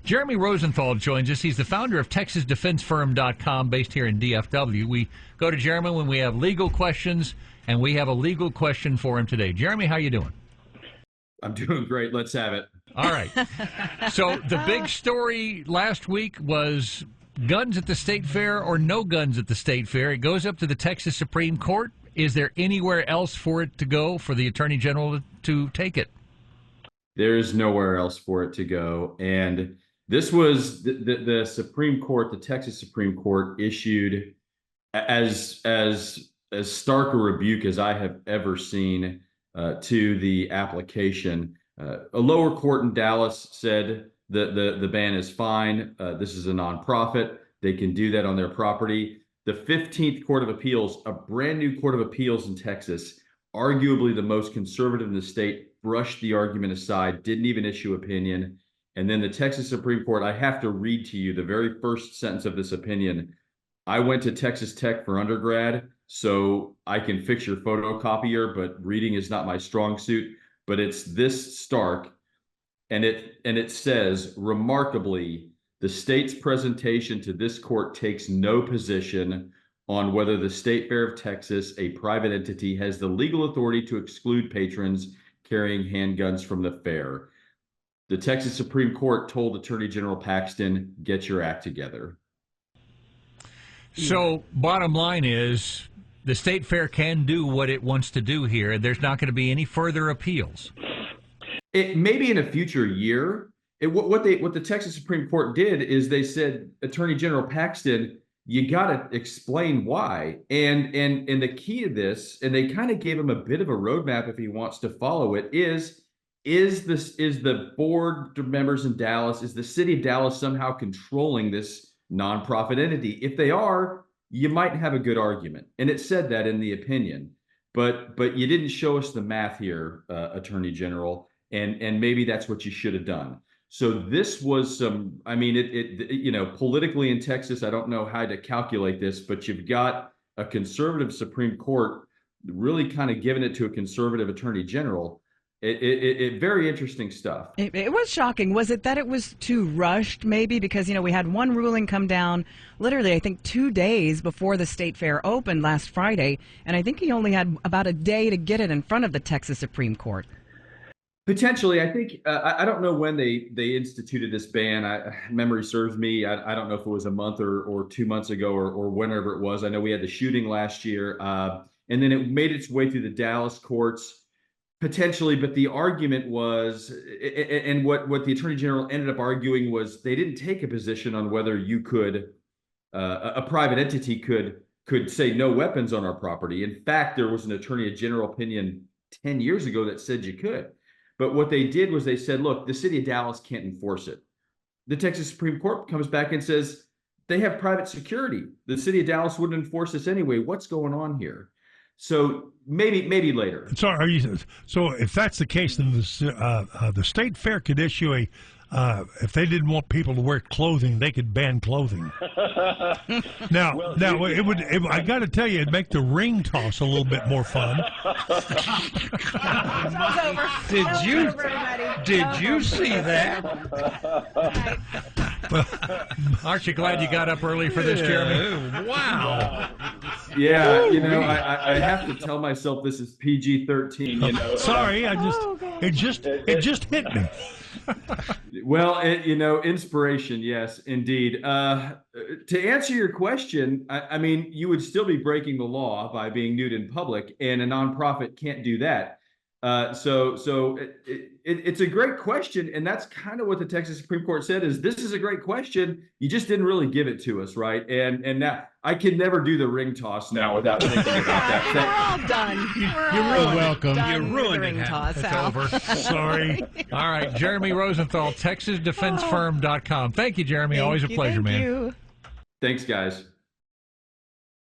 Jeremy Rosenthal joins us. He's the founder of TexasDefenseFirm.com, based here in DFW. We go to Jeremy when we have legal questions, and we have a legal question for him today. Jeremy, how you doing? I'm doing great. Let's have it. All right. So the big story last week was guns at the state fair or no guns at the state fair. It goes up to the Texas Supreme Court. Is there anywhere else for it to go, for the Attorney General to take it? There's nowhere else for it to go. And this was the Supreme Court, the Texas Supreme Court issued as stark a rebuke as I have ever seen to the application. A lower court in Dallas said the ban is fine. This is a nonprofit. They can do that on their property. The 15th Court of Appeals, a brand new Court of Appeals in Texas, arguably the most conservative in the state, brushed the argument aside, didn't even issue opinion. And then the Texas Supreme Court, I have to read to you the very first sentence of this opinion. I went to Texas Tech for undergrad, so I can fix your photocopier, but reading is not my strong suit. But it's this stark, and it says, remarkably, the state's presentation to this court takes no position on whether the State Fair of Texas, a private entity, has the legal authority to exclude patrons carrying handguns from the fair. The Texas Supreme Court told Attorney General Paxton, get your act together. So bottom line is the state fair can do what it wants to do here. There's not going to be any further appeals. It maybe in a future year. What the Texas Supreme Court did is they said, Attorney General Paxton, you got to explain why. And the key to this, and they kind of gave him a bit of a roadmap if he wants to follow it, is the board members in Dallas, is the city of Dallas somehow controlling this nonprofit entity? If they are, you might have a good argument. And it said that in the opinion, but you didn't show us the math here, Attorney General, and maybe that's what you should have done. So this was some, I mean, politically in Texas, I don't know how to calculate this, but you've got a conservative Supreme Court really kind of giving it to a conservative Attorney General. Very interesting stuff. It was shocking. Was it that it was too rushed, maybe? Because, we had one ruling come down literally, I think, 2 days before the state fair opened last Friday, and I think he only had about a day to get it in front of the Texas Supreme Court. Potentially. I think, I don't know when they instituted this ban. Memory serves me. I don't know if it was a month or 2 months ago or whenever it was. I know we had the shooting last year, and then it made its way through the Dallas courts. Potentially, but the argument was, and what the Attorney General ended up arguing was, they didn't take a position on whether you could, a private entity could say no weapons on our property. In fact, there was an Attorney General opinion 10 years ago that said you could. But what they did was they said, look, the city of Dallas can't enforce it. The Texas Supreme Court comes back and says they have private security. The city of Dallas wouldn't enforce this anyway. What's going on here? So maybe later. So if that's the case, then the state fair could issue if they didn't want people to wear clothing, they could ban clothing. Now, I got to tell you, it'd make the ring toss a little bit more fun. Did you see that? Aren't you glad you got up early for this, Jeremy? Wow. Yeah, I have to tell myself this is PG-13. Sorry, it just hit me. Well, inspiration, yes, indeed. To answer your question, I mean, you would still be breaking the law by being nude in public, and a nonprofit can't do that. So it's a great question, and that's kind of what the Texas Supreme Court said, is this is a great question. You just didn't really give it to us, right? And now I can never do the ring toss now without thinking about that. We're all done. You're welcome. You ruined the ring toss. It's over. Sorry. All right, Jeremy Rosenthal, TexasDefenseFirm.com. Thank you, Jeremy. Always a pleasure, man. You. Thanks, guys.